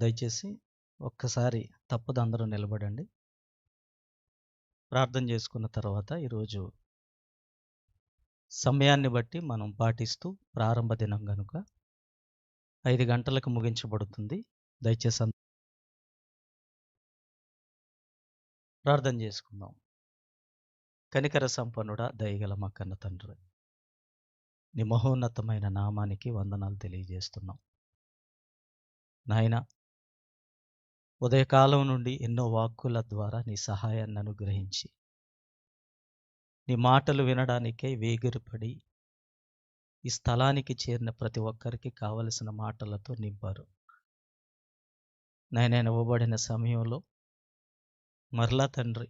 దయచేసి ఒక్కసారి తప్పదు అందరూ నిలబడండి. ప్రార్థన చేసుకున్న తర్వాత ఈరోజు సమయాన్ని బట్టి మనం పాటిస్తూ ప్రారంభ దినం గనుక 5 గంటలకు ముగించబడుతుంది. దయచేసి ప్రార్థన చేసుకుందాం. కనికర సంపన్నుడా, దయగల మా కన్న తండ్రి, నీ మహోన్నతమైన నామానికి వందనాలు తెలియజేస్తున్నాం. నాయనా, ఉదయకాలం నుండి ఎన్నో వాక్కుల ద్వారా నీ సహాయాన్ని అనుగ్రహించి నీ మాటలు వినడానికే వేగిరపడి ఈ స్థలానికి చేరిన ప్రతి ఒక్కరికి కావలసిన మాటలతో నింపారు. నాయన, ఇవ్వబడిన సమయంలో మరలా తండ్రి,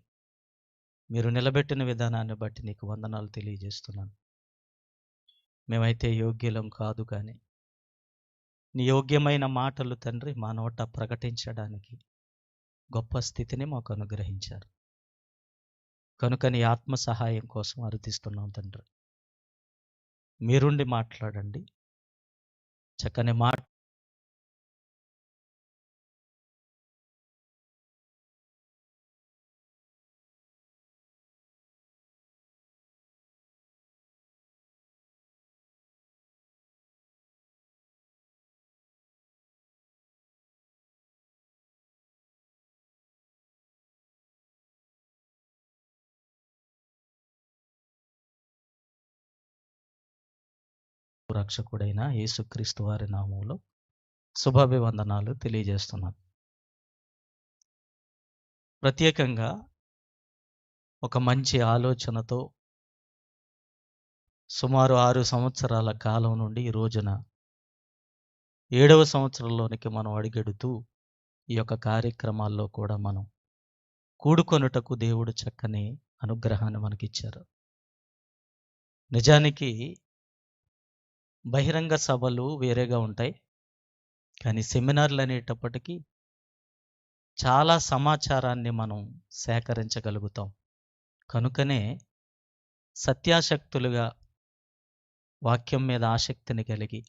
మీరు నిలబెట్టిన విధానాన్ని బట్టి నీకు వందనాలు తెలియజేస్తున్నాను. మేమైతే యోగ్యులం కాదు, కానీ నీ యోగ్యమైన మాటలు తండ్రి మా నోట ప్రకటించడానికి గొప్ప స్థితిని మాకు అనుగ్రహించారు. కనుక నీ ఆత్మ సహాయం కోసం అర్థిస్తున్నాం తండ్రి. మీరుండి మాట్లాడండి. చక్కని మాట రక్షకుడైన యేసుక్రీస్తు వారి నామములో శుభాభివందనాలు తెలియజేస్తున్నాను. ప్రత్యేకంగా ఒక మంచి ఆలోచనతో సుమారు 6 సంవత్సరాల కాలం నుండి ఈ రోజున 7వ సంవత్సరంలోనికి మనం అడుగెడుతూ ఈ యొక్క కార్యక్రమాల్లో కూడా మనం కూడుకొనుటకు దేవుడు చక్కని అనుగ్రహాన్ని మనకిచ్చారు. నిజానికి బహిరంగ సభలు వేరేగా ఉంటాయి, కానీ సెమినార్లు అనేటప్పటికీ చాలా సమాచారాన్ని మనం సేకరించగలుగుతాం. కనుకనే సత్యాసక్తులుగా వాక్యం మీద ఆసక్తిని కలిగి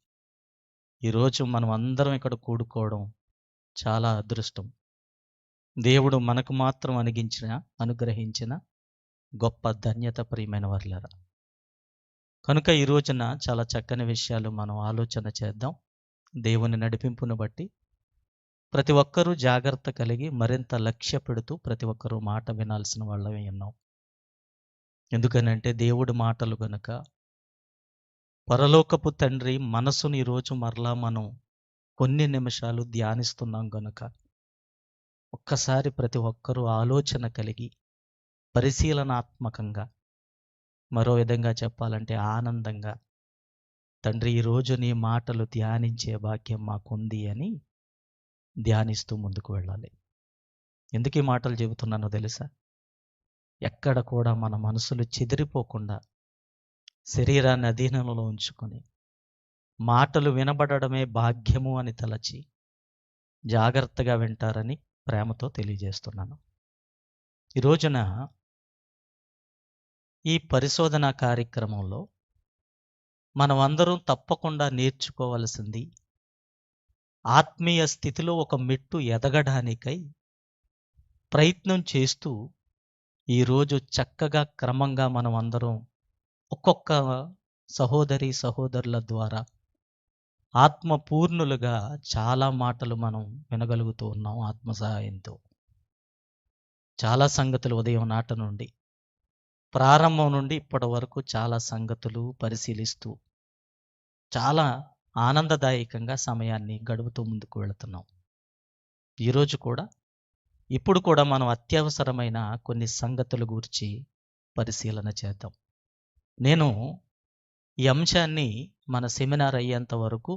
ఈరోజు మనం అందరం ఇక్కడ కూడుకోవడం చాలా అదృష్టం. దేవుడు మనకు మాత్రం అనుగ్రహించిన గొప్ప ధన్యత, ప్రియమైన వారలారా. కనుక ఈ రోజున చాలా చక్కని విషయాలు మనం ఆలోచన చేద్దాం. దేవుని నడిపింపును బట్టి ప్రతి ఒక్కరూ జాగ్రత్త కలిగి మరింత లక్ష్య పెడుతూ ప్రతి ఒక్కరూ మాట వినాల్సిన వాళ్ళమే ఉన్నాం. ఎందుకనంటే దేవుడి మాటలు గనుక పరలోకపు తండ్రి మనసుని ఈరోజు మరలా మనం కొన్ని నిమిషాలు ధ్యానిస్తున్నాం గనుక ఒక్కసారి ప్రతి ఒక్కరూ ఆలోచన కలిగి పరిశీలనాత్మకంగా, మరో విధంగా చెప్పాలంటే ఆనందంగా, తండ్రి ఈరోజు నీ మాటలు ధ్యానించే భాగ్యం మాకుంది అని ధ్యానిస్తూ ముందుకు వెళ్ళాలి. ఎందుకు ఈ మాటలు చెబుతున్నానో తెలుసా? ఎక్కడ కూడా మన మనసులు చెదిరిపోకుండా శరీరాన్ని అధీనంలో ఉంచుకొని మాటలు వినబడమే భాగ్యము అని తలచి జాగ్రత్తగా వింటారని ప్రేమతో తెలియజేస్తున్నాను. ఈ రోజున ఈ పరిశోధన కార్యక్రమంలో మనం అందరం తప్పకుండా నేర్చుకోవాల్సింది, ఆత్మీయ స్థితిలో ఒక మెట్టు ఎదగడానికై ప్రయత్నం చేస్తూ ఈరోజు చక్కగా క్రమంగా మనం అందరం ఒక్కొక్క సహోదరుల ద్వారా ఆత్మపూర్ణులుగా చాలా మాటలు మనం వినగలుగుతూ ఉన్నాం. ఆత్మ సహాయంతో చాలా సంగతులు ఉదయం నాట నుండి ప్రారంభం నుండి ఇప్పటి వరకు చాలా సంగతులు పరిశీలిస్తూ చాలా ఆనందదాయకంగా సమయాన్ని గడుపుతూ ముందుకు వెళుతున్నాం. ఈరోజు కూడా ఇప్పుడు కూడా మనం అత్యవసరమైన కొన్ని సంగతుల గురించి పరిశీలన చేద్దాం. నేను ఈ అంశాన్ని మన సెమినార్ అయ్యేంత వరకు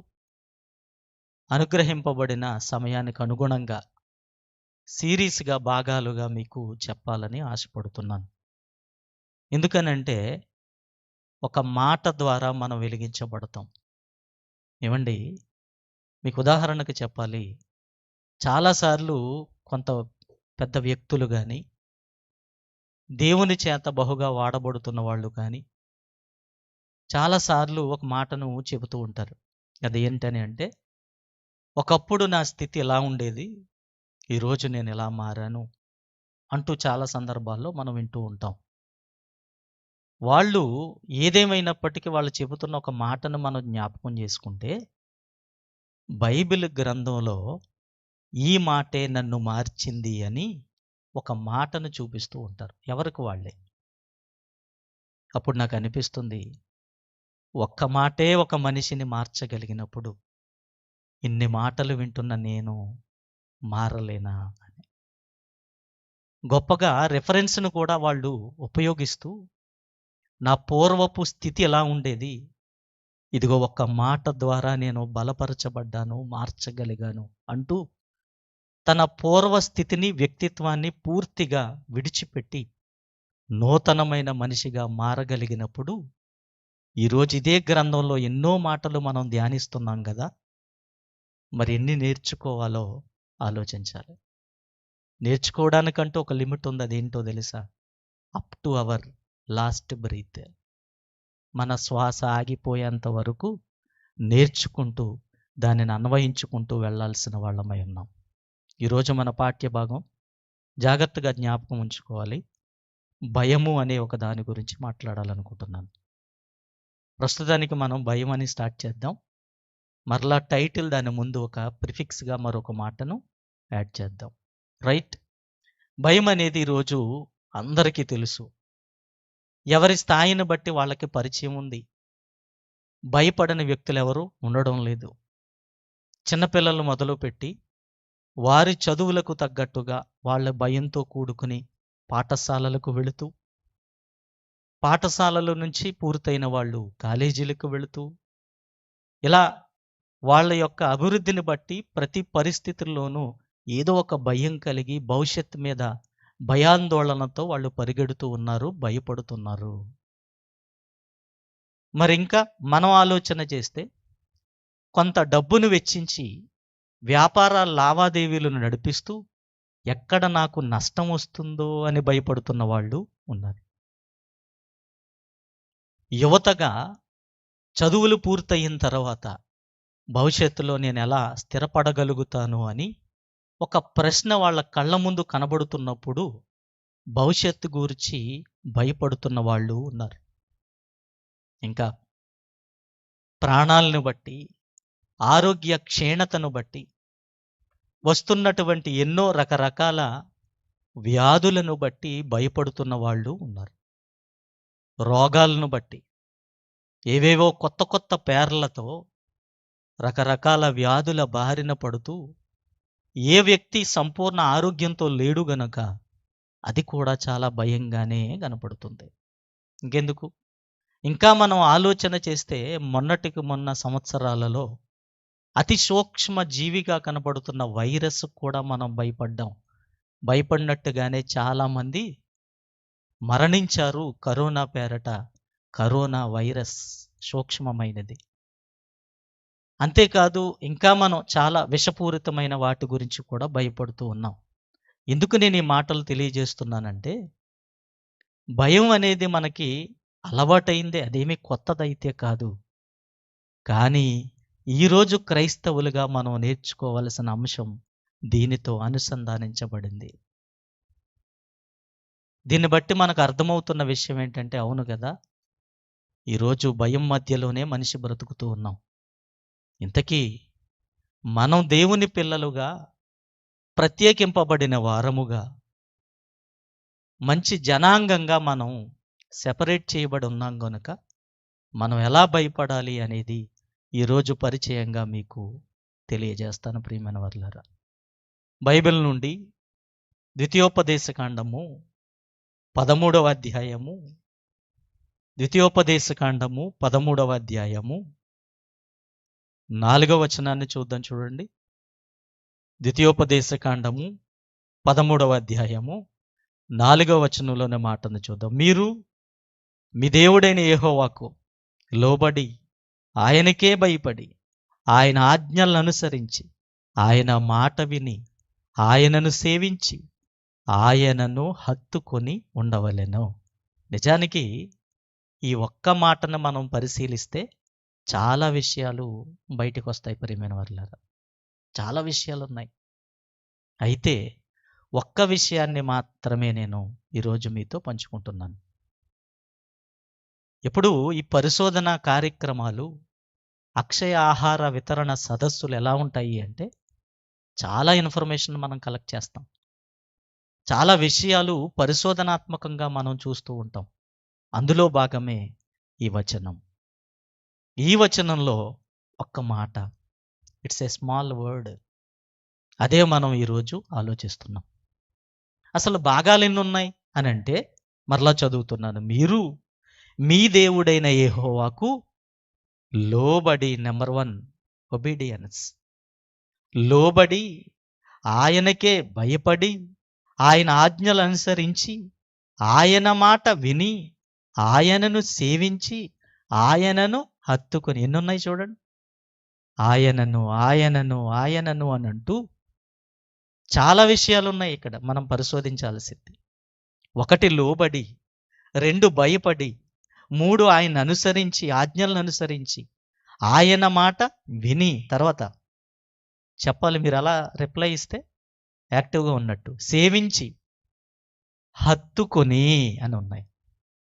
అనుగ్రహింపబడిన సమయానికి అనుగుణంగా సిరీస్గా భాగాలుగా మీకు చెప్పాలని ఆశపడుతున్నాను. ఎందుకనంటే ఒక మాట ద్వారా మనం వెలిగించబడతాం. ఏమండి, మీకు ఉదాహరణకు చెప్పాలి, చాలాసార్లు కొంత పెద్ద వ్యక్తులు కానీ దేవుని చేత బహుగా వాడబడుతున్న వాళ్ళు కానీ చాలాసార్లు ఒక మాటను చెబుతూ ఉంటారు. అది ఏంటని అంటే, ఒకప్పుడు నా స్థితి ఎలా ఉండేది, ఈరోజు నేను ఎలా మారాను అంటూ చాలా సందర్భాల్లో మనం వింటూ ఉంటాం. వాళ్ళు ఏదేమైనప్పటికీ వాళ్ళు చెబుతున్న ఒక మాటను మనం జ్ఞాపకం చేసుకుంటే, బైబిల్ గ్రంథంలో ఈ మాటే నన్ను మార్చింది అని ఒక మాటను చూపిస్తూ ఉంటారు. ఎవరికి వాళ్ళే. అప్పుడు నాకు అనిపిస్తుంది, ఒక్క మాటే ఒక మనిషిని మార్చగలిగినప్పుడు ఇన్ని మాటలు వింటున్న నేను మారలేనా అని. గొప్పగా రెఫరెన్స్‌ను కూడా వాళ్ళు ఉపయోగిస్తూ, నా పూర్వపు స్థితి ఎలా ఉండేది, ఇదిగో ఒక్క మాట ద్వారా నేను బలపరచబడ్డాను, మార్చగలిగాను అంటూ తన పూర్వ స్థితిని, వ్యక్తిత్వాన్ని పూర్తిగా విడిచిపెట్టి నూతనమైన మనిషిగా మారగలిగినప్పుడు, ఈరోజు ఇదే గ్రంథంలో ఎన్నో మాటలు మనం ధ్యానిస్తున్నాం గదా! మరి ఎన్ని నేర్చుకోవాలో ఆలోచించాలి. నేర్చుకోవడానికంటూ ఒక లిమిట్ ఉంది. అదేంటో తెలుసా? Up to our last breath. మన శ్వాస ఆగిపోయేంత వరకు నేర్చుకుంటూ, దానిని అన్వయించుకుంటూ వెళ్ళాల్సిన వాళ్ళమై ఉన్నాం. ఈరోజు మన పాఠ్య భాగం జాగ్రత్తగా జ్ఞాపకం ఉంచుకోవాలి. భయము అనే ఒక దాని గురించి మాట్లాడాలనుకుంటున్నాను. ప్రస్తుతానికి మనం భయం అని స్టార్ట్ చేద్దాం. మరలా టైటిల్ దాని ముందు ఒక ప్రిఫిక్స్‌గా మరొక మాటను యాడ్ చేద్దాం. రైట్? భయం అనేది ఈరోజు అందరికీ తెలుసు. ఎవరి స్థాయిని బట్టి వాళ్ళకి పరిచయం ఉంది. భయపడని వ్యక్తులెవరు ఉండడం లేదు. చిన్నపిల్లలు మొదలుపెట్టి వారి చదువులకు తగ్గట్టుగా వాళ్ళ భయంతో కూడుకుని పాఠశాలలకు వెళుతూ, పాఠశాలల నుంచి పూర్తయిన వాళ్ళు కాలేజీలకు వెళుతూ, ఇలా వాళ్ళ యొక్క అభివృద్ధిని బట్టి ప్రతి పరిస్థితుల్లోనూ ఏదో ఒక భయం కలిగి భవిష్యత్తు మీద భయాందోళనతో వాళ్ళు పరిగెడుతూ ఉన్నారు, భయపడుతున్నారు. మరింకా మనం ఆలోచన చేస్తే, కొంత డబ్బును వెచ్చించి వ్యాపార లావాదేవీలను నడిపిస్తూ ఎక్కడ నాకు నష్టం వస్తుందో అని భయపడుతున్న వాళ్ళు ఉన్నారు. యువతగా చదువులు పూర్తయిన తర్వాత భవిష్యత్తులో నేను ఎలా స్థిరపడగలుగుతాను అని ఒక ప్రశ్న వాళ్ళ కళ్ళ ముందు కనబడుతున్నప్పుడు భవిష్యత్తు గురించి భయపడుతున్న వాళ్ళు ఉన్నారు. ఇంకా ప్రాణాలను బట్టి, ఆరోగ్య క్షీణతను బట్టి వస్తున్నటువంటి ఎన్నో రకరకాల వ్యాధులను బట్టి భయపడుతున్న వాళ్ళు ఉన్నారు. రోగాలను బట్టి ఏవేవో కొత్త కొత్త పేర్లతో రకరకాల వ్యాధుల బారిన పడుతూ, ఏ వ్యక్తి సంపూర్ణ ఆరోగ్యంతో లేడు గనక అది కూడా చాలా భయంగానే కనపడుతుంది. ఇంకెందుకు, ఇంకా మనం ఆలోచన చేస్తే మొన్నటికి మొన్న సంవత్సరాలలో అతి సూక్ష్మ జీవిగా కనపడుతున్న వైరస్ కూడా మనం భయపడ్డాం. భయపడినట్టుగానే చాలామంది మరణించారు కరోనా పేరట. కరోనా వైరస్ సూక్ష్మమైనది. అంతేకాదు, ఇంకా మనం చాలా విషపూరితమైన వాటి గురించి కూడా భయపడుతూ ఉన్నాం. ఎందుకు నేను ఈ మాటలు తెలియజేస్తున్నానంటే, భయం అనేది మనకి అలవాటైందే, అదేమీ కొత్తదైతే కాదు. కానీ ఈరోజు క్రైస్తవులుగా మనం నేర్చుకోవలసిన అంశం దీనితో అనుసంధానించబడింది. దీన్ని బట్టి మనకు అర్థమవుతున్న విషయం ఏంటంటే, అవును కదా, ఈరోజు భయం మధ్యలోనే మనిషి బ్రతుకుతూ ఉన్నాం. ఇంతకీ మనం దేవుని పిల్లలుగా, ప్రత్యేకింపబడిన వారముగా, మంచి జనాంగంగా మనం సెపరేట్ చేయబడి ఉన్నాం గనుక మనం ఎలా భయపడాలి అనేది ఈరోజు పరిచయంగా మీకు తెలియజేస్తాను ప్రియమైన వర్లారా. బైబిల్ నుండి ద్వితీయోపదేశకాండము 13వ అధ్యాయము, ద్వితీయోపదేశకాండము 13వ అధ్యాయము 4వ వచనాన్ని చూద్దాం. చూడండి, ద్వితీయోపదేశకాండము 13వ అధ్యాయము 4వ వచనంలోని మాటను చూద్దాం. మీరు మీ దేవుడైన యెహోవాకు లోబడి, ఆయనకే భయపడి, ఆయన ఆజ్ఞలను అనుసరించి, ఆయన మాట విని, ఆయనను సేవించి, ఆయనను హత్తుకొని ఉండవలెను. నిజానికి ఈ ఒక్క మాటను మనం పరిశీలిస్తే చాలా విషయాలు బయటకు వస్తాయి ప్రియమైన వర్లారా. చాలా విషయాలున్నాయి. అయితే ఒక్క విషయాన్ని మాత్రమే నేను ఈరోజు మీతో పంచుకుంటున్నాను. ఇప్పుడు ఈ పరిశోధన కార్యక్రమాలు, అక్షయ ఆహార వితరణ సదస్సులు ఎలా ఉంటాయి అంటే, చాలా ఇన్ఫర్మేషన్ మనం కలెక్ట్ చేస్తాం. చాలా విషయాలు పరిశోధనాత్మకంగా మనం చూస్తూ ఉంటాం. అందులో భాగమే ఈ వచనం. ఈ వచనంలో ఒక్క మాట, ఇట్స్ ఏ స్మాల్ వర్డ్, అదే మనం ఈరోజు ఆలోచిస్తున్నాం. అసలు భాగాలు ఎన్ని ఉన్నాయి అని అంటే, మరలా చదువుతున్నాను. మీరు మీ దేవుడైన యెహోవాకు లోబడి, నెంబర్ 1 ఒబీడియన్స్, లోబడి, ఆయనకే భయపడి, ఆయన ఆజ్ఞలు అనుసరించి, ఆయన మాట విని, ఆయనను సేవించి, ఆయనను హత్తుకొని, ఎన్నున్నాయి చూడండి, ఆయనను ఆయనను ఆయనను అని అంటూ చాలా విషయాలున్నాయి ఇక్కడ మనం పరిశోధించాల్సింది. 1 లోబడి, 2 భయపడి, 3 ఆయన అనుసరించి, ఆజ్ఞలను అనుసరించి, ఆయన మాట విని, తర్వాత చెప్పాలి, మీరు అలా రిప్లై ఇస్తే యాక్టివ్గా ఉన్నట్టు, సేవించి, హత్తుకొని అని ఉన్నాయి.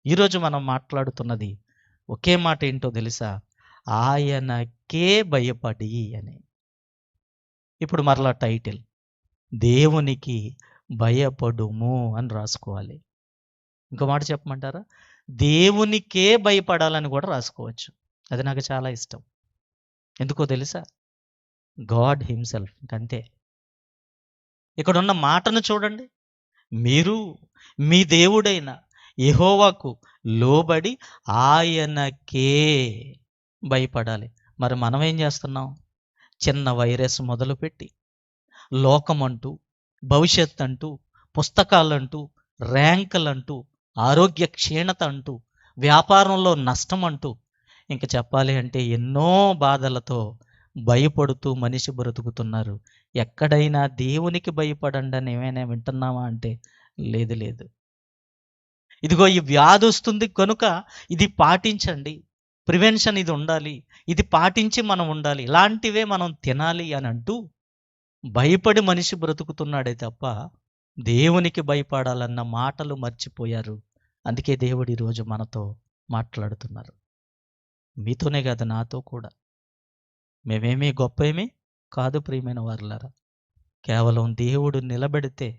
ఈరోజు మనం మాట్లాడుతున్నది ఒకే మాట ఏంటో తెలుసా? ఆయనకే భయపడి అని. ఇప్పుడు మరలా టైటిల్, దేవునికి భయపడుము అని రాసుకోవాలి. ఇంకో మాట చెప్పమంటారా? దేవునికే భయపడాలని కూడా రాసుకోవచ్చు. అది నాకు చాలా ఇష్టం. ఎందుకో తెలుసా? గాడ్ హిమ్సెల్ఫ్, ఇంకంతే. ఇక్కడ ఉన్న మాటను చూడండి, మీరు మీ దేవుడైన యెహోవాకు లోబడి ఆయనకే భయపడాలి. మరి మనం ఏం చేస్తున్నాం? చిన్న వైరస్ మొదలుపెట్టి, లోకమంటూ, భవిష్యత్ అంటూ, పుస్తకాలంటూ, ర్యాంకులంటూ, ఆరోగ్య క్షీణత అంటూ, వ్యాపారంలో నష్టం అంటూ, ఇంక చెప్పాలి అంటే ఎన్నో బాధలతో భయపడుతూ మనిషి బ్రతుకుతున్నారు. ఎక్కడైనా దేవునికి భయపడండి అని ఏమైనా వింటున్నామా అంటే లేదు, లేదు. ఇదిగో ఈ వ్యాధి వస్తుంది కనుక ఇది పాటించండి, ప్రివెన్షన్ ఇది ఉండాలి, ఇది పాటించి మనం ఉండాలి, ఇలాంటివే మనం తినాలి అని అంటూ భయపడి మనిషి బ్రతుకుతున్నాడే తప్ప దేవునికి భయపడాలన్న మాటలు మర్చిపోయారు. అందుకే దేవుడు ఈరోజు మనతో మాట్లాడుతున్నారు. మీతోనే కాదు, నాతో కూడా. మేమేమీ గొప్ప ఏమీ కాదు ప్రియమైన వారులారా. కేవలం దేవుడు నిలబెడితే,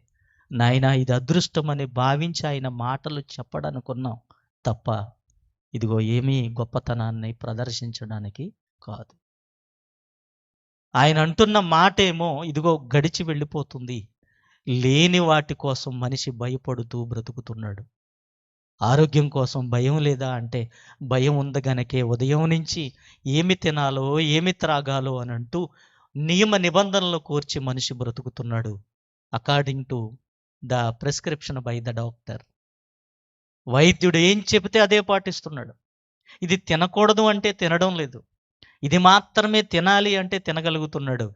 నాయనా ఇది అదృష్టమని భావించి ఆయన మాటలు చెప్పడానుకున్నాం తప్ప, ఇదిగో ఏమీ గొప్పతనాన్ని ప్రదర్శించడానికి కాదు. ఆయన అంటున్న మాటేమో ఇదిగో గడిచి వెళ్ళిపోతుంది. లేని వాటి కోసం మనిషి భయపడుతూ బ్రతుకుతున్నాడు. ఆరోగ్యం కోసం భయం లేదా అంటే భయం ఉంది గనకే ఉదయం నుంచి ఏమి తినాలో, ఏమి త్రాగాలో అని అంటూ నియమ నిబంధనలు కోర్చి మనిషి బ్రతుకుతున్నాడు. According to the prescription by the doctor. వైద్యుడు ఏం చెబితే అదే పాటిస్తున్నాడు. ఇది తినకూడదు అంటే తినడం లేదు, ఇది మాత్రమే తినాలి అంటే తినగలుగుతున్నాడు.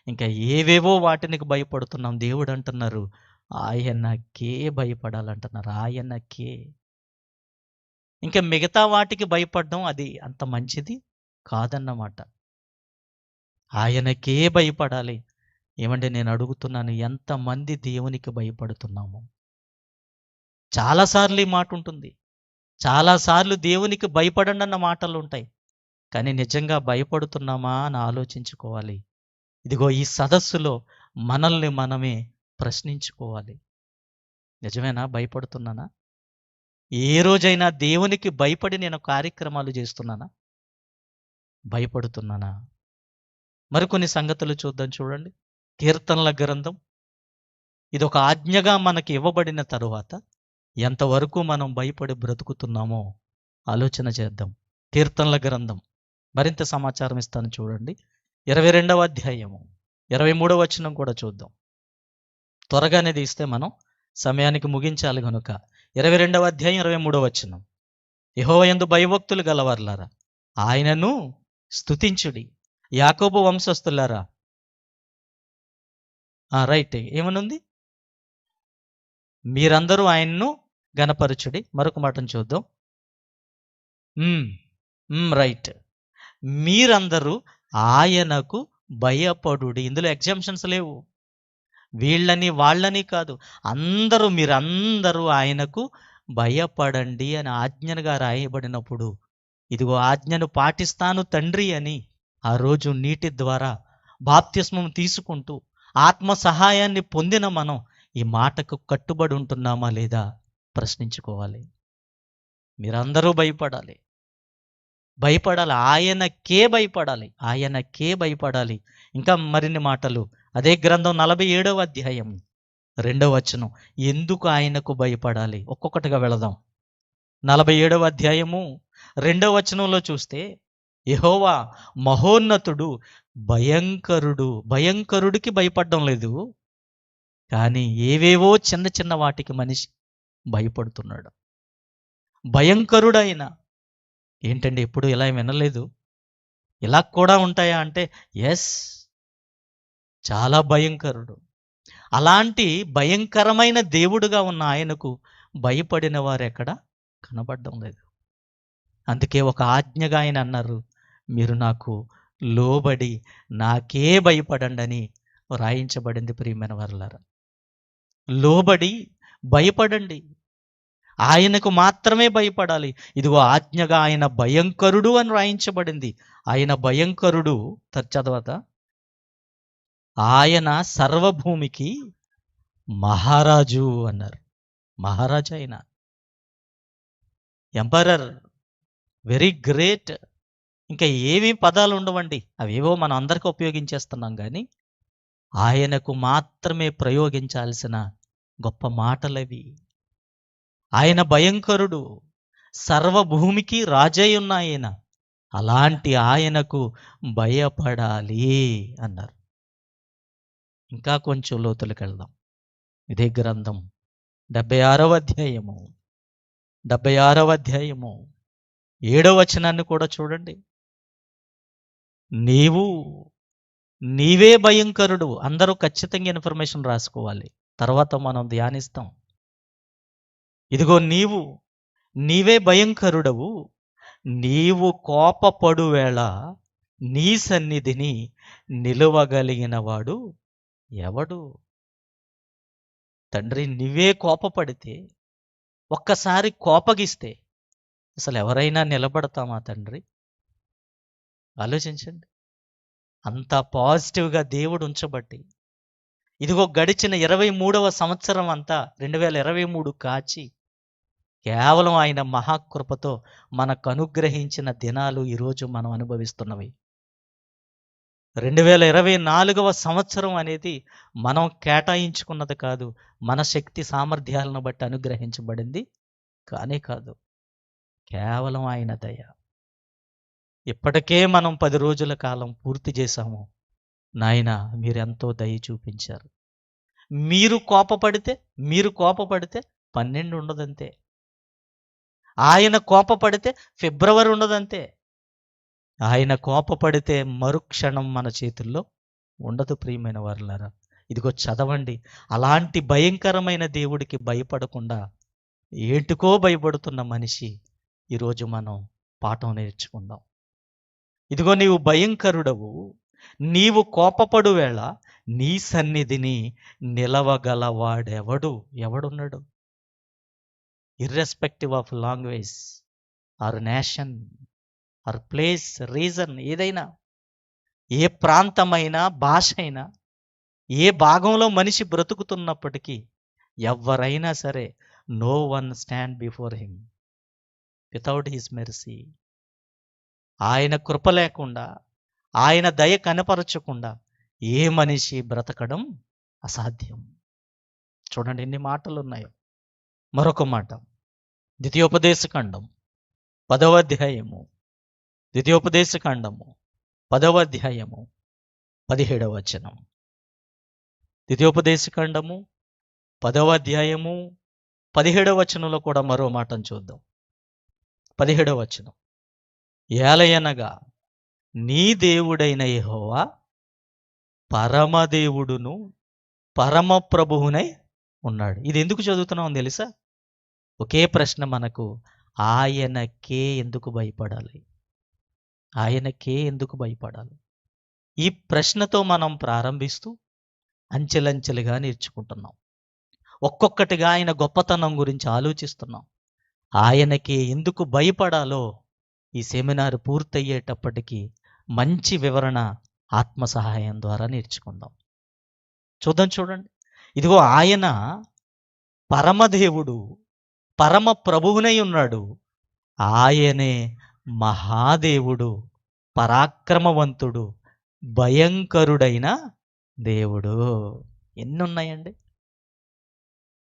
ఇంకా ఏవేవో వాటికి భయపడుతున్నాం. దేవుడు అంటున్నారు ఆయనకే భయపడాలంటున్నారు, ఆయనకే. ఇంకా మిగతా వాటికి భయపడడం అది అంత మంచిది కాదన్నమాట. ఆయనకే భయపడాలి. ఏమంటే నేను అడుగుతున్నాను, ఎంతమంది దేవునికి భయపడుతున్నాము? చాలాసార్లు ఈ మాట ఉంటుంది, చాలాసార్లు దేవునికి భయపడండి అన్న మాటలు ఉంటాయి. కానీ నిజంగా భయపడుతున్నామా అని ఆలోచించుకోవాలి. ఇదిగో ఈ సదస్సులో మనల్ని మనమే ప్రశ్నించుకోవాలి. నిజమేనా? భయపడుతున్నానా? ఏ రోజైనా దేవునికి భయపడి నేను కార్యక్రమాలు చేస్తున్నానా? భయపడుతున్నానా? మరికొన్ని సంగతులు చూద్దాం, చూడండి. కీర్తనల గ్రంథం, ఇదొక ఆజ్ఞగా మనకి ఇవ్వబడిన తరువాత ఎంతవరకు మనం భయపడి బ్రతుకుతున్నామో ఆలోచన చేద్దాం. కీర్తనల గ్రంథం, మరింత సమాచారం ఇస్తాను చూడండి. 22వ అధ్యాయము 23వ వచనం కూడా చూద్దాం. త్వరగానే తీస్తే మనం సమయానికి ముగించాలి కనుక 22వ అధ్యాయం 23వ వచనం. యెహోవా యందు భయభక్తులు గలవారులారా ఆయనను స్తుతించుడి, యాకోబు వంశస్థులారా. రైట్, ఏమనుంది? మీరందరూ ఆయన్ను గణపరచుడి. మరొక మాటను చూద్దాం. రైట్, మీరందరూ ఆయనకు భయపడుడి. ఇందులో ఎగ్జామ్షన్స్ లేవు. వీళ్ళని వాళ్ళని కాదు, మీరందరూ ఆయనకు భయపడండి అని ఆజ్ఞగా రాయబడినప్పుడు, ఇదిగో ఆజ్ఞను పాటిస్తాను తండ్రి అని ఆ రోజు నీటి ద్వారా బాప్తిస్మం తీసుకుంటూ ఆత్మ సహాయాన్ని పొందిన మనం ఈ మాటకు కట్టుబడి ఉంటున్నామా లేదా ప్రశ్నించుకోవాలి. మీరందరూ భయపడాలి. ఆయనకే భయపడాలి. ఇంకా మరిన్ని మాటలు అదే గ్రంథం 47వ అధ్యాయం 2వ వచనం. ఎందుకు ఆయనకు భయపడాలి? ఒక్కొక్కటిగా వెళదాం. 47వ అధ్యాయము 2వ వచనంలో చూస్తే, యెహోవా మహోన్నతుడు, భయంకరుడు. భయంకరుడికి భయపడడం లేదు, కానీ ఏవేవో చిన్న చిన్న వాటికి మనిషి భయపడుతున్నాడు. భయంకరుడైన ఏంటండి, ఎప్పుడు ఇలా వినలేదు. ఇలా కూడా ఉంటాయా అంటే ఎస్, చాలా భయంకరుడు. అలాంటి భయంకరమైన దేవుడుగా ఉన్న ఆయనకు భయపడిన వారు ఎక్కడ కనబడడం లేదు. అందుకే ఒక ఆజ్ఞగా ఆయన అన్నారు, మీరు నాకు లోబడి నాకే భయపడండి అని వ్రాయించబడింది. ప్రియమైన వారలారా, లోబడి భయపడండి, ఆయనకు మాత్రమే భయపడాలి. ఇదిగో ఆజ్ఞగా ఆయన భయంకరుడు అని రాయించబడింది. ఆయన భయంకరుడు. చదవత, ఆయన సర్వభూమికి మహారాజు అన్నారు. మహారాజు ఆయన, ఎంపరర్, వెరీ గ్రేట్. ఇంకా ఏమీ పదాలు ఉండవండి, అవేవో మనం అందరికీ ఉపయోగించేస్తున్నాం, కానీ ఆయనకు మాత్రమే ప్రయోగించాల్సిన గొప్ప మాటలవి. ఆయన భయంకరుడు, సర్వభూమికి రాజై ఉన్న ఆయన. అలాంటి ఆయనకు భయపడాలి అన్నారు. ఇంకా కొంచెం లోతులకు వెళ్దాం. ఇదే గ్రంథం 76వ అధ్యాయము 7వ వచనాన్ని కూడా చూడండి. నీవే భయంకరుడు. అందరూ ఖచ్చితంగా ఇన్ఫర్మేషన్ రాసుకోవాలి, తర్వాత మనం ధ్యానిస్తాం. ఇదిగో నీవే భయంకరుడవు, నీవు కోపపడు వేళ నీ సన్నిధిని నిలువగలిగిన వాడు ఎవడు? తండ్రి, నీవే కోపపడితే, ఒక్కసారి కోపగిస్తే అసలు ఎవరైనా నిలబడతామా తండ్రి? ఆలోచించండి. అంత పాజిటివ్గా దేవుడు ఉంచబట్టి, ఇదిగో గడిచిన 23వ సంవత్సరం అంతా 2023 కాచి కేవలం ఆయన మహాకృపతో మనకు అనుగ్రహించిన దినాలు ఈరోజు మనం అనుభవిస్తున్నవి. 2024వ సంవత్సరం అనేది మనం కేటాయించుకున్నది కాదు, మన శక్తి సామర్థ్యాలను బట్టి అనుగ్రహించబడింది కానే కాదు, కేవలం ఆయన దయ. ఇప్పటికే మనం 10 రోజుల కాలం పూర్తి చేశాము. నాయన, మీరెంతో దయ చూపించారు. మీరు కోపపడితే 12 ఉండదంతే. ఆయన కోపపడితే ఫిబ్రవరి ఉండదంతే. ఆయన కోపపడితే మరుక్షణం మన చేతుల్లో ఉండదు. ప్రియమైన వారులారా, ఇదిగో చదవండి. అలాంటి భయంకరమైన దేవుడికి భయపడకుండా ఏంటికో భయపడుతున్న మనిషి ఈరోజు మనం పాఠం నేర్చుకుందాం. ఇదిగో నీవు భయంకరుడవు, నీవు కోపపడు వేళ నీ సన్నిధిని ఎవడున్నాడు? Irrespective of language or nation or place, region, ఏదైనా, ఏ ప్రాంతమైనా, భాష అయినా, ఏ భాగంలో మనిషి బ్రతుకుతున్నప్పటికీ ఎవరైనా సరే, no one stand before him without his mercy. ఆయన కృప లేకుండా, ఆయన దయ కనపరచకుండా ఏ మనిషి బ్రతకడం అసాధ్యం. చూడండి ఎన్ని మాటలు ఉన్నాయో. మరొక మాట, ద్వితీయోపదేశకాండం 10వ అధ్యాయము 17వ వచనం. ద్వితీయోపదేశకాండము 10వ అధ్యాయము 17వ వచనంలో కూడా మరో మాటను చూద్దాం. 17వ వచనం, ఏలయనగా నీ దేవుడైన యెహోవా పరమదేవుడును పరమ ప్రభువునై ఉన్నాడు. ఇది ఎందుకు చదువుతున్నామో తెలుసా? ఒకే ప్రశ్న మనకు, ఆయనకే ఎందుకు భయపడాలి? ఆయనకే ఎందుకు భయపడాలి? ఈ ప్రశ్నతో మనం ప్రారంభిస్తూ అంచెలంచెలుగా నేర్చుకుంటున్నాం. ఒక్కొక్కటిగా ఆయన గొప్పతనం గురించి ఆలోచిస్తున్నాం. ఆయనకి ఎందుకు భయపడాలో ఈ సెమినార్ పూర్తయ్యేటప్పటికి మంచి వివరణ ఆత్మ సహాయం ద్వారా నేర్చుకుందాం. చూడండి. ఇదిగో ఆయన పరమదేవుడు, పరమ ప్రభువునై ఉన్నాడు. ఆయనే మహాదేవుడు, పరాక్రమవంతుడు, భయంకరుడైన దేవుడు. ఎన్నున్నాయండి?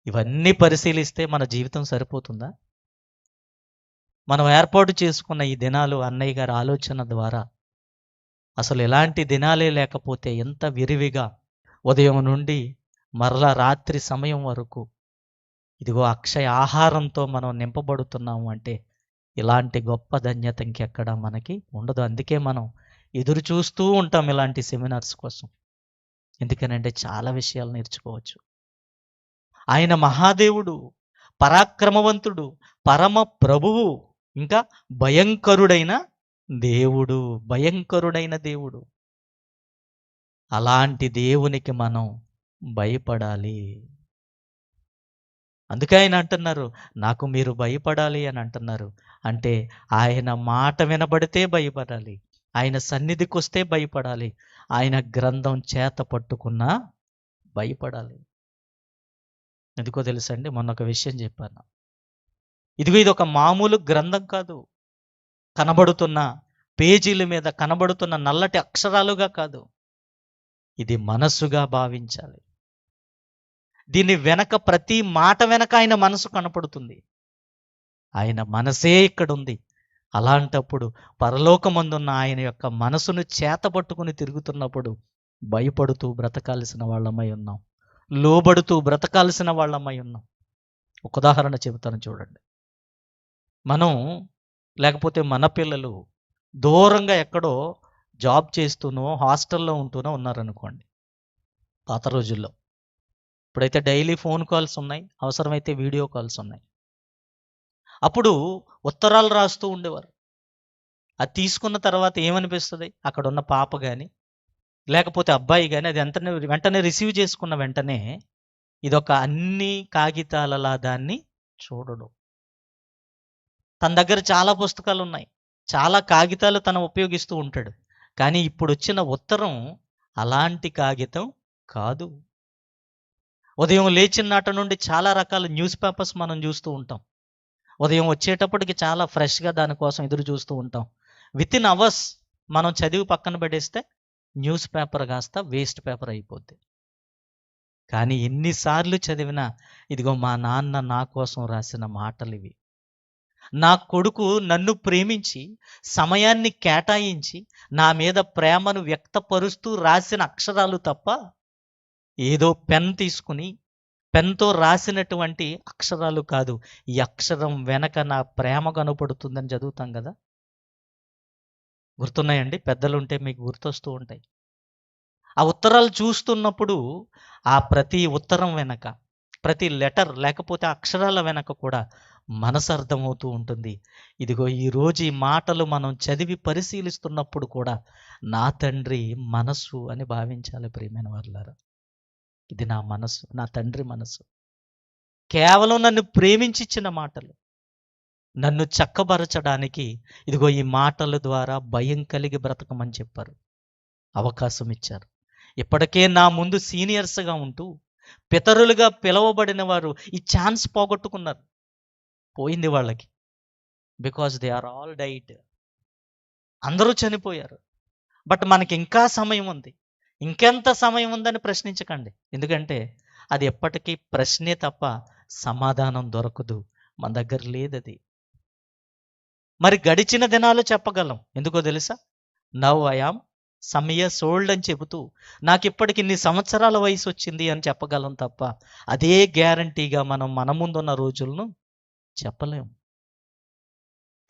ఇవన్నీ పరిశీలిస్తే మన జీవితం సరిపోతుందా? మనం ఏర్పాటు చేసుకున్న ఈ దినాలు అన్నయ్య గారి ఆలోచన ద్వారా అసలు ఎలాంటి దినాలే లేకపోతే ఎంత విరివిగా ఉదయం నుండి మరలా రాత్రి సమయం వరకు ఇదిగో అక్షయ ఆహారంతో మనం నింపబడుతున్నాము అంటే ఇలాంటి గొప్ప ధన్యత ఇంకెక్కడ మనకి ఉండదు. అందుకే మనం ఎదురు చూస్తూ ఉంటాం ఇలాంటి సెమినార్స్ కోసం. ఎందుకనంటే చాలా విషయాలు నేర్చుకోవచ్చు. ఆయన మహాదేవుడు, పరాక్రమవంతుడు, పరమ ప్రభువు, ఇంకా భయంకరుడైన దేవుడు. భయంకరుడైన దేవుడు. అలాంటి దేవునికి మనం భయపడాలి. అందుకే ఆయన అంటున్నారు, నాకు మీరు భయపడాలి అని అంటున్నారు. అంటే ఆయన మాట వినబడితే భయపడాలి, ఆయన సన్నిధికి వస్తే భయపడాలి, ఆయన గ్రంథం చేత పట్టుకున్నా భయపడాలి. ఎందుకో తెలుసండి, మొన్న ఒక విషయం చెప్పాను. ఇదిగో ఇది ఒక మామూలు గ్రంథం కాదు. కనబడుతున్న పేజీల మీద కనబడుతున్న నల్లటి అక్షరాలుగా కాదు, ఇది మనస్సుగా భావించాలి. దీని వెనక ప్రతి మాట వెనక ఆయన మనసు కనపడుతుంది. ఆయన మనసే ఇక్కడ ఉంది. అలాంటప్పుడు పరలోకమందున్న ఆయన యొక్క మనసును చేతపట్టుకుని తిరుగుతున్నప్పుడు భయపడుతూ బ్రతకాల్సిన వాళ్ళమై ఉన్నాం, లోబడుతూ బ్రతకాల్సిన వాళ్ళమై ఉన్నాం. ఒక ఉదాహరణ చెబుతాను చూడండి. మనం లేకపోతే మన పిల్లలు దూరంగా ఎక్కడో జాబ్ చేస్తూనో హాస్టల్లో ఉంటూనో ఉన్నారనుకోండి. పాత రోజుల్లో ఇప్పుడైతే డైలీ ఫోన్ కాల్స్ ఉన్నాయి, అవసరమైతే వీడియో కాల్స్ ఉన్నాయి. అప్పుడు ఉత్తరాలు రాస్తూ ఉండేవారు. అది తీసుకున్న తర్వాత ఏమనిపిస్తుంది, అక్కడ ఉన్న పాప కానీ లేకపోతే అబ్బాయి కానీ అది వెంటనే రిసీవ్ చేసుకున్న వెంటనే ఇదొక అన్ని కాగితాలలా దాన్ని చూడడు. తన దగ్గర చాలా పుస్తకాలు ఉన్నాయి, చాలా కాగితాలు తను ఉపయోగిస్తూ ఉంటాడు. కానీ ఇప్పుడు వచ్చిన ఉత్తరం అలాంటి కాగితం కాదు. ఉదయం లేచిన నాటి నుండి చాలా రకాల న్యూస్ పేపర్స్ మనం చూస్తూ ఉంటాం. ఉదయం వచ్చేటప్పటికి చాలా ఫ్రెష్గా దానికోసం ఎదురు చూస్తూ ఉంటాం. విత్ ఇన్ అవర్స్ మనం చదివి పక్కన పడేస్తే న్యూస్ పేపర్ కాస్త వేస్ట్ పేపర్ అయిపోద్ది. కానీ ఎన్నిసార్లు చదివినా ఇదిగో మా నాన్న నా కోసం రాసిన మాటలు ఇవి. నా కొడుకు నన్ను ప్రేమించి సమయాన్ని కేటాయించి నా మీద ప్రేమను వ్యక్తపరుస్తూ రాసిన అక్షరాలు తప్ప ఏదో పెన్ తీసుకుని పెన్తో రాసినటువంటి అక్షరాలు కాదు. ఈ అక్షరం వెనక నా ప్రేమ కనపడుతుందని చదువుతాం కదా. గుర్తున్నాయండి? పెద్దలుంటే మీకు గుర్తొస్తూ ఉంటాయి. ఆ ఉత్తరాలు చూస్తున్నప్పుడు ఆ ప్రతి ఉత్తరం వెనక, ప్రతి లెటర్ లేకపోతే అక్షరాల వెనక కూడా మనసు అర్థమవుతూ ఉంటుంది. ఇదిగో ఈరోజు ఈ మాటలు మనం చదివి పరిశీలిస్తున్నప్పుడు కూడా నా తండ్రి మనసు అని భావించాలి. ప్రియమైన వాళ్ళారా, ఇది నా మనసు, నా తండ్రి మనసు. కేవలం నన్ను ప్రేమించిచ్చిన మాటలు, నన్ను చక్కబరచడానికి ఇదిగో ఈ మాటల ద్వారా భయం కలిగి బ్రతకమని చెప్పారు, అవకాశం ఇచ్చారు. ఇప్పటికే నా ముందు సీనియర్స్గా ఉంటూ పితరులుగా పిలువబడిన వారు ఈ ఛాన్స్ పోగొట్టుకున్నారు. పోయింది వాళ్ళకి. Because they are all died. అందరూ చనిపోయారు. బట్ మనకి ఇంకా సమయం ఉంది. ఇంకెంత సమయం ఉందని ప్రశ్నించకండి. ఎందుకంటే అది ఎప్పటికీ ప్రశ్నే తప్ప సమాధానం దొరకదు. మన దగ్గర లేదది. మరి గడిచిన దినాలు చెప్పగలం. ఎందుకో తెలుసా? Now I am some years old అని చెబుతూ నాకు ఇప్పటికి ఇన్ని సంవత్సరాల వయసు వచ్చింది అని చెప్పగలం తప్ప అదే గ్యారంటీగా మనం మన ముందున్న రోజులను చెప్పలేం.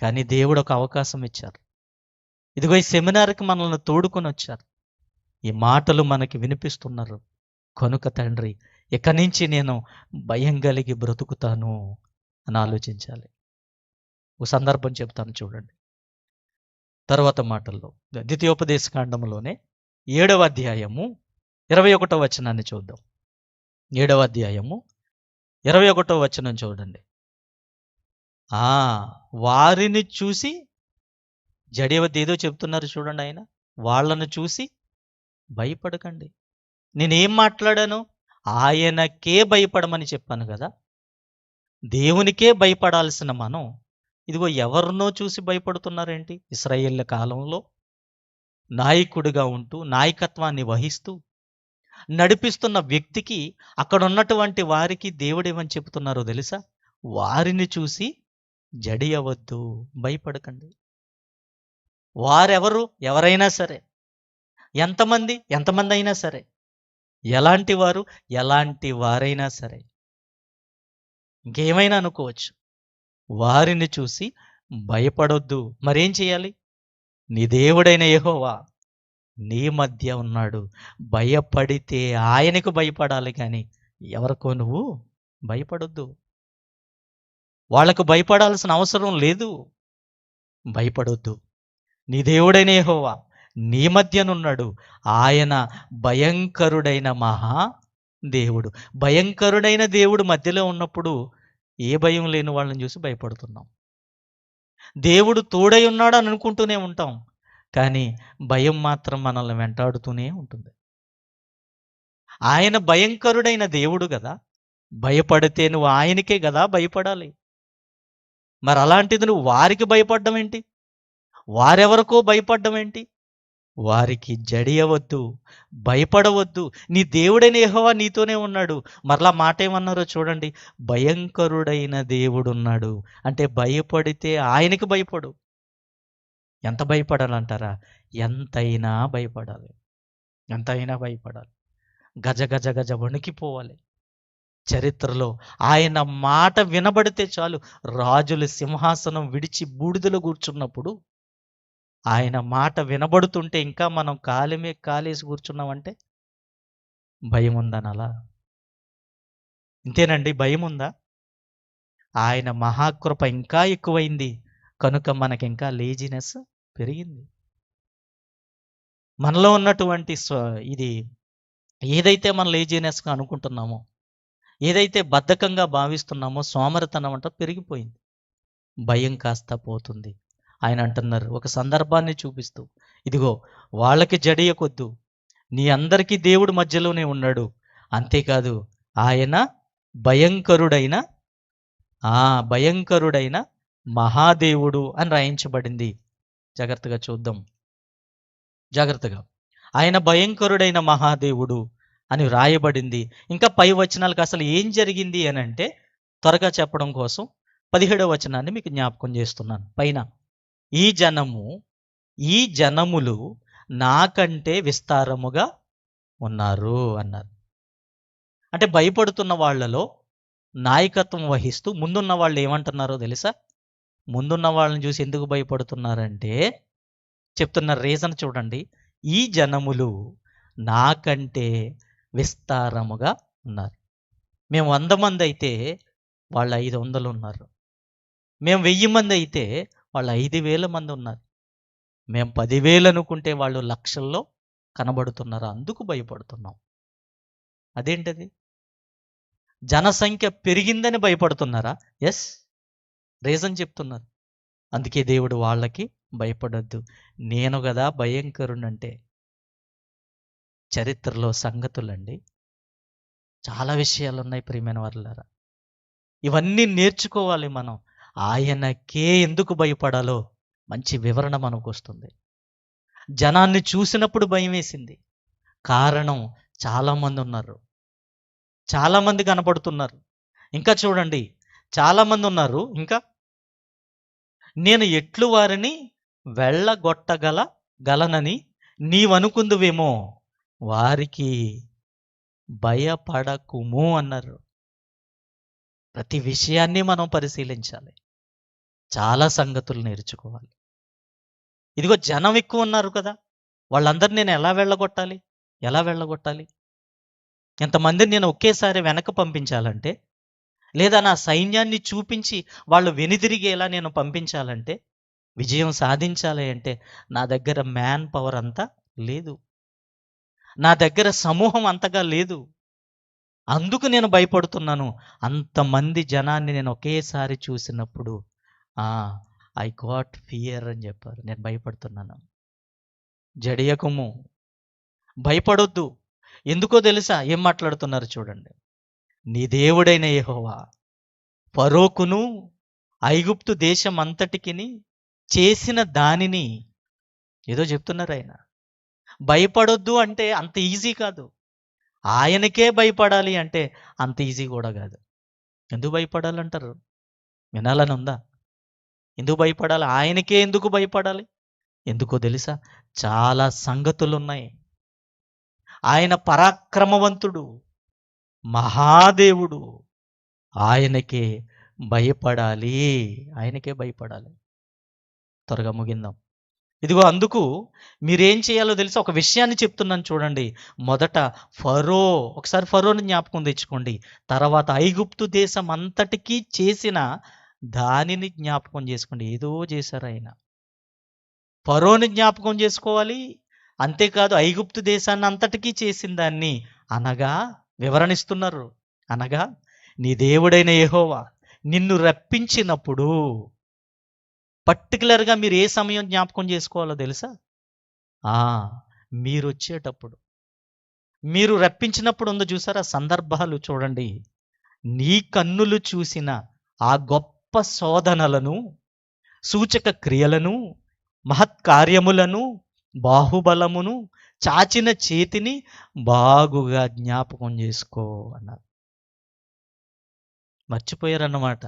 కానీ దేవుడు ఒక అవకాశం ఇచ్చారు. ఇదిగో ఈ సెమినార్కి మనల్ని తోడుకొని వచ్చారు. ఈ మాటలు మనకి వినిపిస్తున్నారు కనుక తండ్రి ఇక నుంచి నేను భయం కలిగి బ్రతుకుతాను అని ఆలోచించాలి. ఒక సందర్భం చెప్తాను చూడండి. తర్వాత మాటల్లో ద్వితీయోపదేశ కాండంలోనే 7వ అధ్యాయము 21వ వచనాన్ని చూద్దాం. 7వ అధ్యాయము 21వ వచనం చూడండి. వారిని చూసి జడియవద్దు ఏదో చెప్తున్నారు చూడండి ఆయన. వాళ్ళను చూసి భయపడకండి. నేనేం మాట్లాడాను? ఆయనకే భయపడమని చెప్పాను కదా. దేవునికే భయపడాల్సిన మనం ఇదిగో ఎవరినో చూసి భయపడుతున్నారేంటి? ఇశ్రాయేళ్ల కాలంలో నాయకుడిగా ఉంటూ నాయకత్వాన్ని వహిస్తూ నడిపిస్తున్న వ్యక్తికి అక్కడ ఉన్నటువంటి వారికి దేవుడు ఏమని చెబుతున్నారో తెలుసా? వారిని చూసి జడియవద్దు, భయపడకండి. వారెవరు? ఎవరైనా సరే, ఎంతమంది అయినా సరే, ఎలాంటి వారు? ఎలాంటి వారైనా సరే, ఇంకేమైనా అనుకోవచ్చు. వారిని చూసి భయపడొద్దు. మరేం చేయాలి? నీ దేవుడైన యెహోవా నీ మధ్య ఉన్నాడు. భయపడితే ఆయనకు భయపడాలి, కానీ ఎవరికో నువ్వు భయపడొద్దు. వాళ్లకు భయపడాల్సిన అవసరం లేదు. భయపడొద్దు. నీ దేవుడైన యెహోవా నీ మధ్యనున్నాడు. ఆయన భయంకరుడైన మహా దేవుడు. భయంకరుడైన దేవుడు మధ్యలో ఉన్నప్పుడు ఏ భయం లేని వాళ్ళని చూసి భయపడుతున్నాం. దేవుడు తోడై ఉన్నాడు అని అనుకుంటూనే ఉంటాం, కానీ భయం మాత్రం మనల్ని వెంటాడుతూనే ఉంటుంది. ఆయన భయంకరుడైన దేవుడు కదా. భయపడితే నువ్వు ఆయనకే కదా భయపడాలి. మరి అలాంటిది నువ్వు వారికి భయపడ్డం ఏంటి? వారెవరికో భయపడ్డం ఏంటి? వారికి జడియవద్దు, భయపడవద్దు. నీ దేవుడైన యెహోవా నీతోనే ఉన్నాడు. మరలా మాట ఏమన్నారో చూడండి. భయంకరుడైన దేవుడున్నాడు అంటే భయపడితే ఆయనకి భయపడు. ఎంత భయపడాలంటారా? ఎంతైనా భయపడాలి. ఎంతైనా భయపడాలి. గజ గజ గజ వణికిపోవాలి. చరిత్రలో ఆయన మాట వినబడితే చాలు. రాజుల సింహాసనం విడిచి బూడిదలో కూర్చున్నప్పుడు ఆయన మాట వినబడుతుంటే ఇంకా మనం కాలిమే కాలేసి కూర్చున్నామంటే భయం ఉందనలా. ఇంతేనండి, భయం ఉందా? ఆయన మహాకృప ఇంకా ఎక్కువైంది కనుక మనకి ఇంకా లేజినెస్ పెరిగింది. మనలో ఉన్నటువంటి ఇది ఏదైతే మనం లేజినెస్గా అనుకుంటున్నామో, ఏదైతే బద్ధకంగా భావిస్తున్నామో సోమరితనం అంట పెరిగిపోయింది. భయం కాస్త పోతుంది. ఆయన అంటున్నారు ఒక సందర్భాన్ని చూపిస్తూ, ఇదిగో వాళ్ళకి జడియకొద్దు, నీ అందరికీ దేవుడు మధ్యలోనే ఉన్నాడు. అంతేకాదు ఆయన భయంకరుడైన భయంకరుడైన మహాదేవుడు అని రాయించబడింది. జాగ్రత్తగా చూద్దాం. జాగ్రత్తగా, ఆయన భయంకరుడైన మహాదేవుడు అని రాయబడింది. ఇంకా పై వచనాలకు అసలు ఏం జరిగింది అని అంటే త్వరగా చెప్పడం కోసం 17వ వచనాన్ని మీకు జ్ఞాపకం చేస్తున్నాను. పైన ఈ జనములు నాకంటే విస్తారముగా ఉన్నారు అన్నారు. అంటే భయపడుతున్న వాళ్ళలో నాయకత్వం వహిస్తూ ముందున్న వాళ్ళు ఏమంటున్నారో తెలుసా? ముందున్న వాళ్ళని చూసి ఎందుకు భయపడుతున్నారంటే చెప్తున్న రీజన్ చూడండి. ఈ జనములు నాకంటే విస్తారముగా ఉన్నారు. మేము 100 మంది అయితే వాళ్ళు 500 ఉన్నారు. మేము 1000 మంది అయితే వాళ్ళు 5000 మంది ఉన్నారు. మేము 10,000 అనుకుంటే వాళ్ళు లక్షల్లో కనబడుతున్నారు. అందుకు భయపడుతున్నాం. అదేంటది? జనసంఖ్య పెరిగిందని భయపడుతున్నారా? ఎస్, రీజన్ చెప్తున్నారు. అందుకే దేవుడు వాళ్ళకి భయపడొద్దు, నేను కదా భయంకరునంటే. చరిత్రలో సంగతులండి చాలా విషయాలు ఉన్నాయి ప్రియమైన వారులారా. ఇవన్నీ నేర్చుకోవాలి మనం. ఆయనకే ఎందుకు భయపడాలో మంచి వివరణ మనకు వస్తుంది. జనాన్ని చూసినప్పుడు భయం వేసింది. కారణం చాలామంది ఉన్నారు, చాలామంది కనపడుతున్నారు. ఇంకా చూడండి, చాలామంది ఉన్నారు. ఇంకా నేను ఎట్లు వారిని వెళ్ళగొట్టగలనని నీవనుకుందువేమో, వారికి భయపడకుము అన్నారు. ప్రతి విషయాన్ని మనం పరిశీలించాలి. చాలా సంగతులు నేర్చుకోవాలి. ఇదిగో జనం ఎక్కువ ఉన్నారు కదా, వాళ్ళందరినీ నేను ఎలా వెళ్ళగొట్టాలి? ఎంతమందిని నేను ఒకేసారి వెనక పంపించాలంటే, లేదా నా సైన్యాన్ని చూపించి వాళ్ళు వెనుదిరిగేలా నేను పంపించాలంటే, విజయం సాధించాలి అంటే నా దగ్గర మ్యాన్ పవర్ అంతా లేదు. నా దగ్గర సమూహం అంతగా లేదు, అందుకు నేను భయపడుతున్నాను. అంతమంది జనాన్ని నేను ఒకేసారి చూసినప్పుడు ఆ ఐ గాట్ ఫియర్ అని చెప్పారు. నేను భయపడుతున్నాను. జడియకము, భయపడొద్దు. ఎందుకో తెలుసా? ఏం మాట్లాడుతున్నారు చూడండి. నీ దేవుడైన యెహోవా ఫరోకును ఐగుప్తు దేశం అంతటికిని చేసిన దానిని ఏదో చెప్తున్నారు ఆయన. భయపడొద్దు అంటే అంత ఈజీ కాదు. ఆయనకే భయపడాలి అంటే అంత ఈజీ కూడా కాదు. ఎందుకు భయపడాలంటారు? వినాలని ఉందా? ఎందుకు భయపడాలి? ఆయనకే ఎందుకు భయపడాలి? ఎందుకో తెలుసా? చాలా సంగతులున్నాయి. ఆయన పరాక్రమవంతుడు, మహాదేవుడు. ఆయనకే భయపడాలి. ఆయనకే భయపడాలి. త్వరగా ముగిందాం. ఇదిగో అందుకు మీరేం చేయాలో తెలుసా? ఒక విషయాన్ని చెప్తున్నాను చూడండి. మొదట ఫరో, ఒకసారి ఫరోని జ్ఞాపకం తెచ్చుకోండి. తర్వాత ఐగుప్తు దేశం అంతటికీ చేసిన దానిని జ్ఞాపకం చేసుకోండి. ఏదో చేశారు ఆయన. ఫరోని జ్ఞాపకం చేసుకోవాలి. అంతేకాదు ఐగుప్తు దేశాన్ని అంతటికీ చేసిన దాన్ని అనగా వివరణిస్తున్నారు. అనగా నీ దేవుడైన యెహోవా నిన్ను రప్పించినప్పుడు, పర్టికులర్గా మీరు ఏ సమయం జ్ఞాపకం చేసుకోవాలో తెలుసా? మీరొచ్చేటప్పుడు, మీరు రప్పించినప్పుడు ఉందో చూసారా సందర్భాలు చూడండి. నీ కన్నులు చూసిన ఆ గొప్ప శోధనలను, సూచక క్రియలను, మహత్కార్యములను, బాహుబలమును, చాచిన చేతిని బాగుగా జ్ఞాపకం చేసుకో అన్నారు. మర్చిపోయారన్నమాట.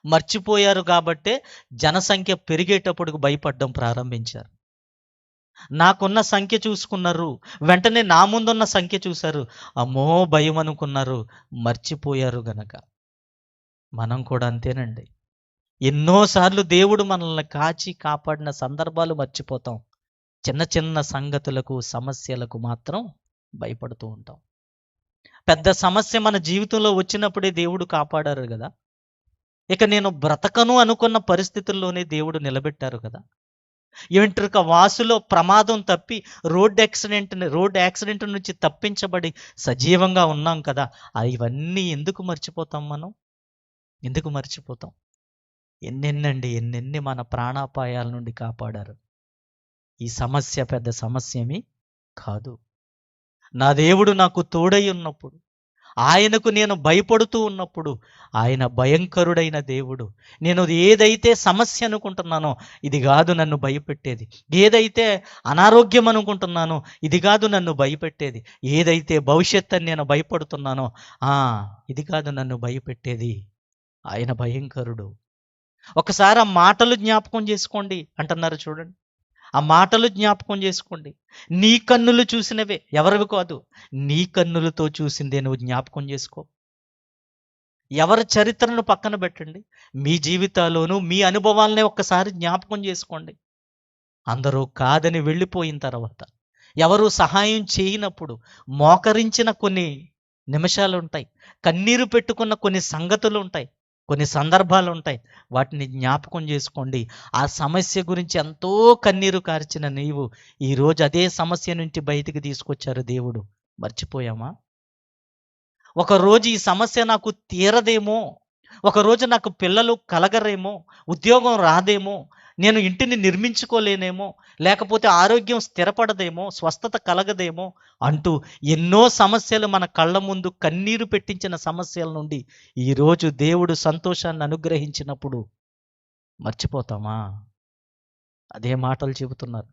మర్చిపోయారు కాబట్టే జనసంఖ్య పెరిగేటప్పుడు భయపడడం ప్రారంభించారు. నాకున్న సంఖ్య చూసుకున్నారు, వెంటనే నా ముందున్న సంఖ్య చూశారు, అమ్మో భయం అనుకున్నారు, మర్చిపోయారు గనక. మనం కూడా అంతేనండి. ఎన్నోసార్లు దేవుడు మనల్ని కాచి కాపాడిన సందర్భాలు మర్చిపోతాం. చిన్న చిన్న సంగతులకు, సమస్యలకు మాత్రం భయపడుతూ ఉంటాం. పెద్ద సమస్య మన జీవితంలో వచ్చినప్పుడే దేవుడు కాపాడారు కదా. ఇక నేను బ్రతకను అనుకున్న పరిస్థితుల్లోనే దేవుడు నిలబెట్టారు కదా. వెంట్రుక వాసులో ప్రమాదం తప్పి రోడ్ యాక్సిడెంట్ నుంచి తప్పించబడి సజీవంగా ఉన్నాం కదా. ఇవన్నీ ఎందుకు మర్చిపోతాం మనం? ఎందుకు మర్చిపోతాం? ఎన్నెన్ని మన ప్రాణాపాయాల నుండి కాపాడారు. ఈ సమస్య పెద్ద సమస్యేమీ కాదు. నా దేవుడు నాకు తోడై ఉన్నప్పుడు, ఆయనకు నేను భయపడుతూ ఉన్నప్పుడు, ఆయన భయంకరుడైన దేవుడు. నేను ఏదైతే సమస్య అనుకుంటున్నానో ఇది కాదు నన్ను భయపెట్టేది. ఏదైతే అనారోగ్యం అనుకుంటున్నానో ఇది కాదు నన్ను భయపెట్టేది. ఏదైతే భవిష్యత్తు అని నేను భయపడుతున్నానో ఇది కాదు నన్ను భయపెట్టేది. ఆయన భయంకరుడు. ఒకసారి ఆ మాటలు జ్ఞాపకం చేసుకోండి అంటున్నారు చూడండి. ఆ మాటలు జ్ఞాపకం చేసుకోండి. నీ కన్నులు చూసినవే, ఎవరివి కాదు, నీ కన్నులతో చూసిందే నువ్వు జ్ఞాపకం చేసుకో. ఎవరి చరిత్రను పక్కన పెట్టండి, మీ జీవితాల్లోనూ మీ అనుభవాలనే ఒక్కసారి జ్ఞాపకం చేసుకోండి. అందరూ కాదని వెళ్ళిపోయిన తర్వాత, ఎవరు సహాయం చేయనప్పుడు మోకరించిన కొన్ని నిమిషాలు ఉంటాయి, కన్నీరు పెట్టుకున్న కొన్ని సంగతులు ఉంటాయి, కొన్ని సందర్భాలు ఉంటాయి. వాటిని జ్ఞాపకం చేసుకోండి. ఆ సమస్య గురించి ఎంతో కన్నీరు కార్చిన నీవు ఈరోజు అదే సమస్య నుంచి బయటికి తీసుకొచ్చారు దేవుడు. మర్చిపోయామా? ఒకరోజు ఈ సమస్య నాకు తీరదేమో, ఒకరోజు నాకు పిల్లలు కలగరేమో, ఉద్యోగం రాదేమో, నేను ఇంటిని నిర్మించుకోలేనేమో, లేకపోతే ఆరోగ్యం స్థిరపడదేమో, స్వస్థత కలగదేమో అంటూ ఎన్నో సమస్యలు మన కళ్ళ ముందు కన్నీరు పెట్టించిన సమస్యల నుండి ఈరోజు దేవుడు సంతోషాన్ని అనుగ్రహించినప్పుడు మర్చిపోతామా? అదే మాటలు చెబుతున్నారు.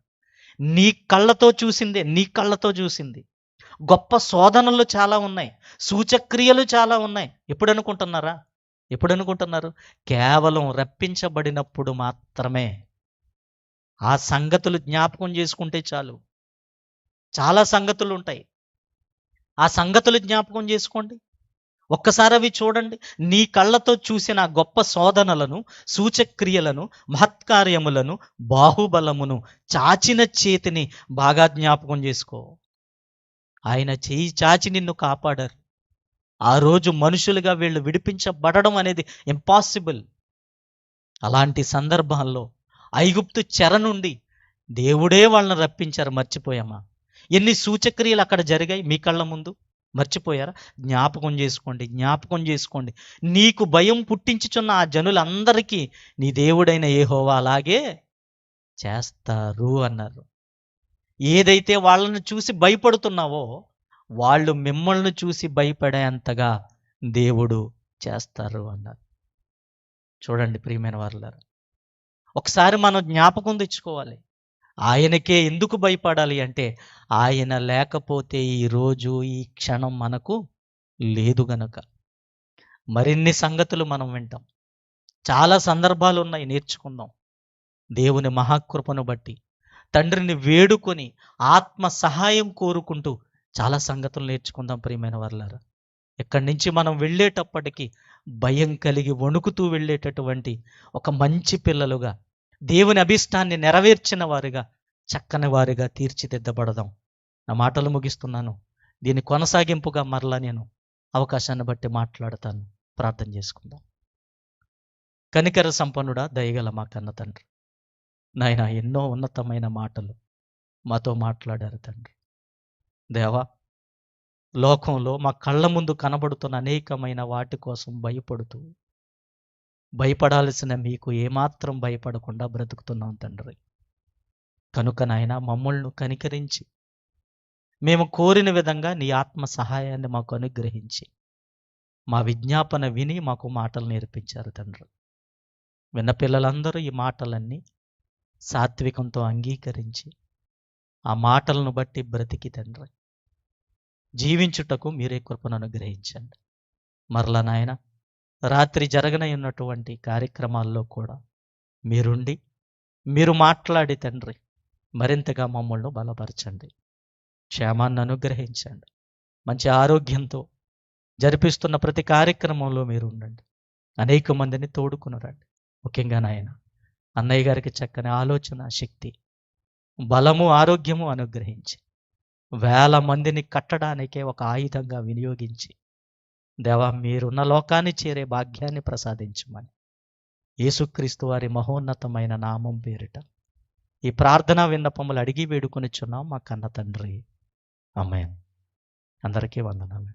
నీ కళ్ళతో చూసింది. గొప్ప శోధనలు చాలా ఉన్నాయి, సూచక్రియలు చాలా ఉన్నాయి. ఎప్పుడు అనుకుంటున్నారు? కేవలం రప్పించబడినప్పుడు మాత్రమే. ఆ సంగతులు జ్ఞాపకం చేసుకుంటే చాలు. చాలా సంగతులు ఉంటాయి, ఆ సంగతులు జ్ఞాపకం చేసుకోండి. ఒక్కసారి అవి చూడండి. నీ కళ్ళతో చూసిన గొప్ప శోధనలను, సూచక్రియలను, మహత్కార్యములను, బాహుబలమును, చాచిన చేతిని బాగా జ్ఞాపకం చేసుకో. ఆయన చేయి చాచి నిన్ను కాపాడారు. ఆ రోజు మనుషులుగా వీళ్ళు విడిపించబడడం అనేది ఇంపాసిబుల్. అలాంటి సందర్భాల్లో ఐగుప్తు చెర నుండి దేవుడే వాళ్ళని రప్పించారు. మర్చిపోయామా? ఎన్ని సూచక్రియలు అక్కడ జరిగాయి మీ కళ్ళ ముందు, మర్చిపోయారా? జ్ఞాపకం చేసుకోండి, జ్ఞాపకం చేసుకోండి. నీకు భయం పుట్టించుచున్న ఆ జనులందరికీ నీ దేవుడైన యెహోవా అలాగే చేస్తారు అన్నారు. ఏదైతే వాళ్ళను చూసి భయపడుతున్నావో వాళ్ళు మిమ్మల్ని చూసి భయపడేంతగా దేవుడు చేస్తారు అన్నారు. చూడండి ప్రియమైన వారులారా, ఒకసారి మనం జ్ఞాపకం తెచ్చుకోవాలి. ఆయనకే ఎందుకు భయపడాలి అంటే, ఆయన లేకపోతే ఈరోజు ఈ క్షణం మనకు లేదు గనక. మరిన్ని సంగతులు మనం వింటాం. చాలా సందర్భాలు ఉన్నాయి, నేర్చుకుందాం. దేవుని మహాకృపను బట్టి తండ్రిని వేడుకొని ఆత్మ సహాయం కోరుకుంటూ చాలా సంగతులు నేర్చుకుందాం ప్రియమైన వారులారా. ఇక్కడి నుంచి మనం వెళ్ళేటప్పటికి భయం కలిగి వణుకుతూ వెళ్ళేటటువంటి ఒక మంచి పిల్లలుగా, దేవుని అభిష్టాన్ని నెరవేర్చిన వారిగా, చక్కని వారిగా తీర్చిదిద్దబడదాం. నా మాటలు ముగిస్తున్నాను. దీని కొనసాగింపుగా మరలా నేను అవకాశాన్ని బట్టి మాట్లాడతాను. ప్రార్థన చేసుకుందాం. కనికర సంపన్నుడా, దయగల మా కన్న తండ్రి, నాయన ఎన్నో ఉన్నతమైన మాటలు మాతో మాట్లాడారు తండ్రి. దేవా, లోకంలో మా కళ్ళ ముందు కనబడుతున్న అనేకమైన వాటి కోసం భయపడుతూ, భయపడాల్సిన మీకు ఏమాత్రం భయపడకుండా బ్రతుకుతున్నాం తండ్రి. కనుక నాయన మమ్మల్ని కనికరించి మేము కోరిన విధంగా నీ ఆత్మ సహాయాన్ని మాకు అనుగ్రహించి మా విజ్ఞాపన విని మాకు మాటలు నేర్పించారు తండ్రి. విన్న పిల్లలందరూ ఈ మాటలన్నీ సాత్వికంతో అంగీకరించి ఆ మాటలను బట్టి బ్రతికి తండ్రి జీవించుటకు మీరే కృపను అనుగ్రహించండి. మరలా నాయన రాత్రి జరగనయున్నటువంటి కార్యక్రమాల్లో కూడా మీరుండి మీరు మాట్లాడి తండ్రి మరింతగా మమ్మల్ని బలపరచండి, క్షేమాన్ని అనుగ్రహించండి. మంచి ఆరోగ్యంతో జరిపిస్తున్న ప్రతి కార్యక్రమంలో మీరు ఉండండి. అనేక మందిని తోడుకుని రండి. ముఖ్యంగా నాయన అన్నయ్య గారికి చక్కని ఆలోచన శక్తి, బలము, ఆరోగ్యము అనుగ్రహించి వేల మందిని కట్టడానికే ఒక ఆయుధంగా వినియోగించి దేవా మీరున్న లోకాన్ని చేరే భాగ్యాన్ని ప్రసాదించమని యేసుక్రీస్తు వారి మహోన్నతమైన నామం పేరిట ఈ ప్రార్థనా విన్నపములు అడిగి వేడుకొనిచున్నాం మా కన్న తండ్రి. ఆమేన్. అందరికీ వందనాలు.